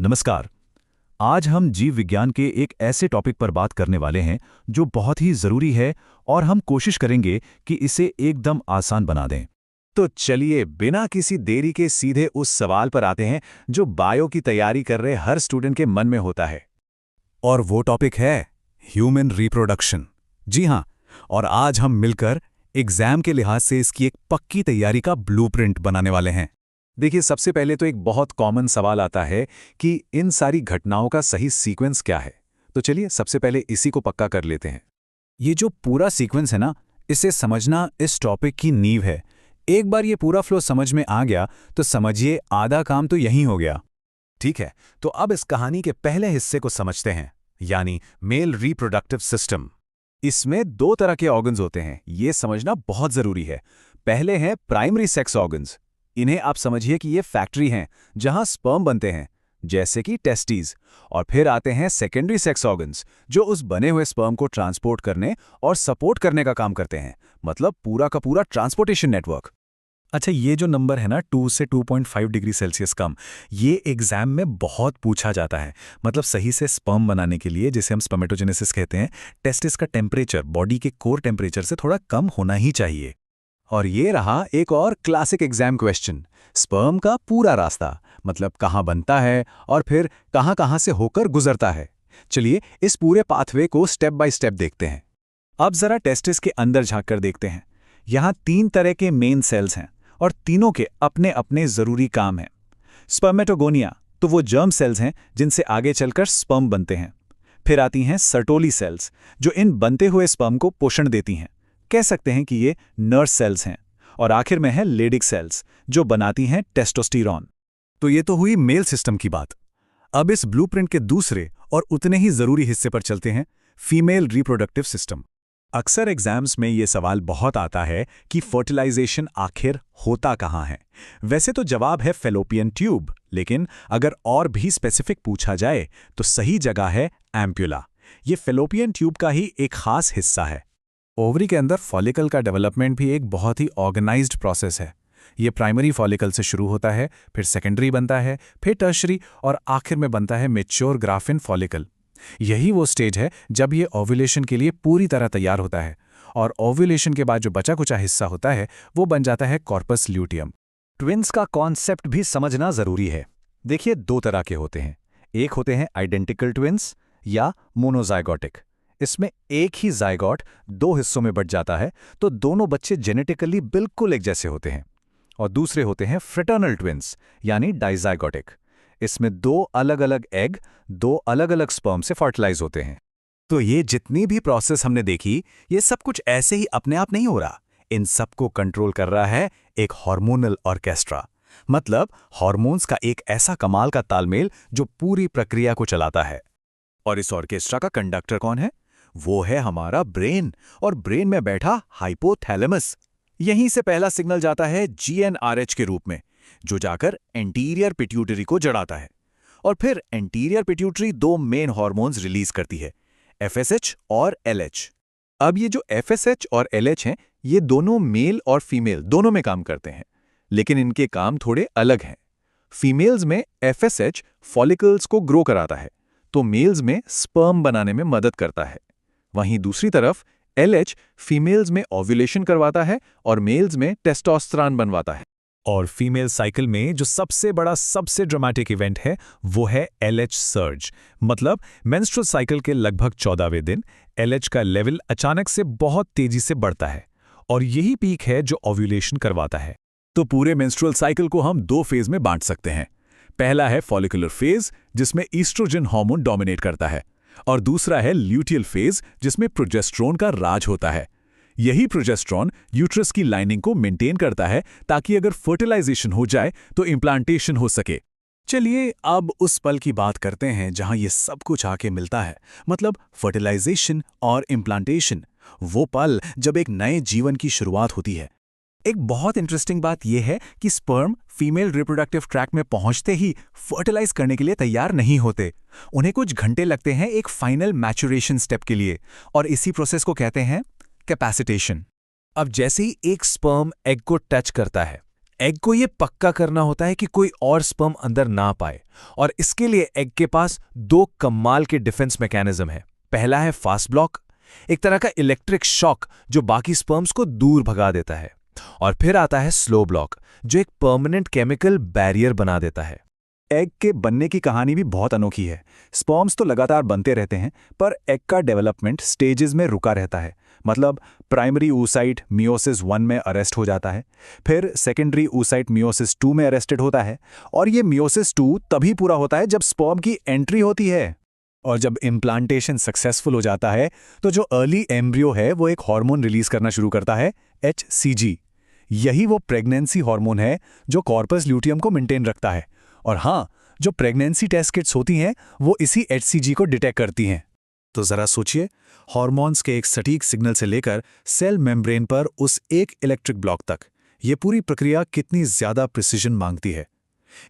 नमस्कार। आज हम जीव विज्ञान के एक ऐसे टॉपिक पर बात करने वाले हैं जो बहुत ही ज़रूरी है और हम कोशिश करेंगे कि इसे एकदम आसान बना दें। तो चलिए बिना किसी देरी के सीधे उस सवाल पर आते हैं जो बायो की तैयारी कर रहे हर स्टूडेंट के मन में होता है। और वो टॉपिक है ह्यूमन रिप्रोडक्शन। जी हाँ, और आज हम मिलकर एग्जाम के लिहाज से इसकी एक पक्की तैयारी का ब्लूप्रिंट बनाने वाले हैं। देखिए, सबसे पहले तो एक बहुत कॉमन सवाल आता है कि इन सारी घटनाओं का सही सीक्वेंस क्या है। तो चलिए सबसे पहले इसी को पक्का कर लेते हैं। ये जो पूरा सीक्वेंस है ना, इसे समझना इस टॉपिक की नींव है। एक बार ये पूरा फ्लो समझ में आ गया तो समझिए आधा काम तो यहीं हो गया। ठीक है, तो अब इस कहानी के पहले हिस्से को समझते हैं, यानी मेल रिप्रोडक्टिव सिस्टम। इसमें दो तरह के ऑर्गन्स होते हैं, ये समझना बहुत जरूरी है। पहले हैं प्राइमरी सेक्स ऑर्गन्स। इन्हें आप समझिए कि ये फैक्ट्री हैं जहां स्पर्म बनते हैं, जैसे कि टेस्टीज। और फिर आते हैं सेकेंडरी सेक्स ऑर्गन्स, जो उस बने हुए स्पर्म को ट्रांसपोर्ट करने और सपोर्ट करने का काम करते हैं, मतलब पूरा का पूरा ट्रांसपोर्टेशन नेटवर्क। अच्छा, ये जो नंबर है ना 2 से 2.5 डिग्री सेल्सियस कम, ये एग्जाम में बहुत पूछा जाता है। मतलब सही से स्पर्म बनाने के लिए, जिसे हम स्पर्मेटोजेनेसिस कहते हैं, टेस्टिस का टेम्परेचर बॉडी के कोर टेम्परेचर से थोड़ा कम होना ही चाहिए। और ये रहा एक और क्लासिक एग्जाम क्वेश्चन, स्पर्म का पूरा रास्ता, मतलब कहाँ बनता है और फिर कहाँ से होकर गुजरता है। चलिए इस पूरे पाथवे को स्टेप बाय स्टेप देखते हैं। अब जरा टेस्टिस के अंदर झांककर देखते हैं। यहाँ 3 तरह के मेन सेल्स हैं और तीनों के अपने अपने जरूरी काम हैं। स्पर्मेटोगोनिया तो वो जर्म सेल्स हैं जिनसे आगे चलकर स्पर्म बनते हैं। फिर आती हैं सर्टोली सेल्स, जो इन बनते हुए स्पर्म को पोषण देती हैं। कह सकते हैं कि ये नर्स सेल्स हैं। और आखिर में है लेडिक सेल्स, जो बनाती हैं टेस्टोस्टेरॉन। तो ये तो हुई मेल सिस्टम की बात। अब इस ब्लूप्रिंट के दूसरे और उतने ही जरूरी हिस्से पर चलते हैं, फीमेल रिप्रोडक्टिव सिस्टम। अक्सर एग्जाम्स में ये सवाल बहुत आता है कि फर्टिलाइजेशन आखिर होता कहाँ है। वैसे तो जवाब है फैलोपियन ट्यूब, लेकिन अगर और भी स्पेसिफिक पूछा जाए तो सही जगह है एम्प्यूला। ये फैलोपियन ट्यूब का ही एक खास हिस्सा है। ओवरी के अंदर फॉलिकल का डेवलपमेंट भी एक बहुत ही ऑर्गेनाइज्ड प्रोसेस है। ये प्राइमरी फॉलिकल से शुरू होता है, फिर सेकेंडरी बनता है, फिर टर्शरी और आखिर में बनता है मैच्योर ग्राफिन फॉलिकल। यही वो स्टेज है जब ये ओव्यूलेशन के लिए पूरी तरह तैयार होता है। और ओव्यूलेशन के बाद जो बचा कुचा हिस्सा होता है वो बन जाता है कॉर्पस ल्यूटियम। ट्विन्स का कॉन्सेप्ट भी समझना जरूरी है। देखिए, 2 तरह के होते हैं। एक होते हैं आइडेंटिकल ट्विन्स या मोनोजाइगोटिक। इसमें एक ही जाइगोट 2 हिस्सों में बट जाता है, तो दोनों बच्चे जेनेटिकली बिल्कुल एक जैसे होते हैं। और दूसरे होते हैं फ्रेटर्नल ट्विन्स यानी डाइजाइगोटिक। इसमें 2 अलग अलग एग 2 अलग अलग स्पर्म से फर्टिलाइज होते हैं। तो ये जितनी भी प्रोसेस हमने देखी, ये सब कुछ ऐसे ही अपने आप नहीं हो रहा। इन सबको कंट्रोल कर रहा है एक हार्मोनल ऑर्केस्ट्रा। मतलब हार्मोन्स का एक ऐसा कमाल का तालमेल जो पूरी प्रक्रिया को चलाता है। और इस ऑर्केस्ट्रा का कंडक्टर कौन है? वो है हमारा ब्रेन। और ब्रेन में बैठा हाइपोथैलेमस। यहीं से पहला सिग्नल जाता है GnRH के रूप में, जो जाकर एंटीरियर पिट्यूटरी को जड़ाता है। और फिर anterior pituitary 2 main hormones release करती है, FSH और LH। अब ये जो FSH और LH हैं, ये दोनों मेल और फीमेल दोनों में काम करते हैं, लेकिन इनके काम थोड़े अलग हैं। फीमेल्स में FSH फॉलिकल्स को ग्रो कराता है, तो मेल्स में स्पर्म बनाने में मदद करता है। वहीं दूसरी तरफ LH फीमेल्स में ओव्यूलेशन करवाता है और मेल्स में टेस्टोस्टेरोन बनवाता है। और फीमेल साइकिल में जो सबसे बड़ा सबसे ड्रामेटिक इवेंट है वो है LH सर्ज। मतलब मेंस्ट्रुअल साइकिल के लगभग 14वें दिन LH का लेवल अचानक से बहुत तेजी से बढ़ता है और यही पीक है जो ओव्यूलेशन करवाता है। तो पूरे मेंस्ट्रुअल साइकिल को हम 2 फेज में बांट सकते हैं। पहला है फॉलिकुलर फेज, जिसमें ईस्ट्रोजन हार्मोन डोमिनेट करता है, और दूसरा है ल्यूटियल फेज, जिसमें प्रोजेस्टेरोन का राज होता है। यही प्रोजेस्टेरोन यूट्रस की लाइनिंग को मेंटेन करता है ताकि अगर फर्टिलाइजेशन हो जाए तो इम्प्लांटेशन हो सके। चलिए अब उस पल की बात करते हैं जहां ये सब कुछ आके मिलता है, मतलब फर्टिलाइजेशन और इम्प्लांटेशन। वो पल जब एक नए जीवन की शुरुआत होती है। एक बहुत इंटरेस्टिंग बात यह है कि स्पर्म फीमेल रिप्रोडक्टिव ट्रैक में पहुंचते ही फर्टिलाइज करने के लिए तैयार नहीं होते। उन्हें कुछ घंटे लगते हैं एक फाइनल मैचुरेशन स्टेप के लिए, और इसी प्रोसेस को कहते हैं कैपेसिटेशन। अब जैसे ही एक स्पर्म एग को टच करता है, एग को ये पक्का करना होता है कि कोई और स्पर्म अंदर ना पाए, और इसके लिए एग के पास दो कमाल के डिफेंस मैकेनिज्म है। पहला है फास्ट ब्लॉक, एक तरह का इलेक्ट्रिक शॉक जो बाकी स्पर्म्स को दूर भगा देता है, और फिर आता है स्लो ब्लॉक जो एक परमानेंट केमिकल बैरियर बना देता है। एग के बनने की कहानी भी बहुत अनोखी है। स्पर्म्स तो लगातार बनते रहते हैं, पर एग का डेवलपमेंट स्टेजेस में रुका रहता है। मतलब प्राइमरी oocyte मियोसिस 1 में अरेस्ट हो जाता है, फिर सेकेंडरी oocyte मियोसिस 2 में अरेस्टेड होता है, और ये मियोसिस 2 तभी पूरा होता है जब स्पर्म की एंट्री होती है। और जब इम्प्लांटेशन सक्सेसफुल हो जाता है तो जो अर्ली एम्ब्रियो है वो एक हार्मोन रिलीज करना शुरू करता है, HCG। यही वो प्रेगनेंसी हार्मोन है जो कॉर्पस ल्यूटियम को मेंटेन रखता है। और हाँ, जो प्रेगनेंसी टेस्ट किट्स होती हैं वो इसी HCG को डिटेक्ट करती हैं। तो जरा सोचिए, हार्मोन्स के एक सटीक सिग्नल से लेकर सेल मेम्ब्रेन पर उस एक इलेक्ट्रिक ब्लॉक तक, ये पूरी प्रक्रिया कितनी ज्यादा प्रिसिजन मांगती है।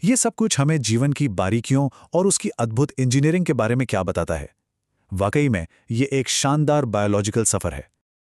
ये सब कुछ हमें जीवन की बारीकियों और उसकी अद्भुत इंजीनियरिंग के बारे में क्या बताता है? वाकई में ये एक शानदार बायोलॉजिकल सफर है।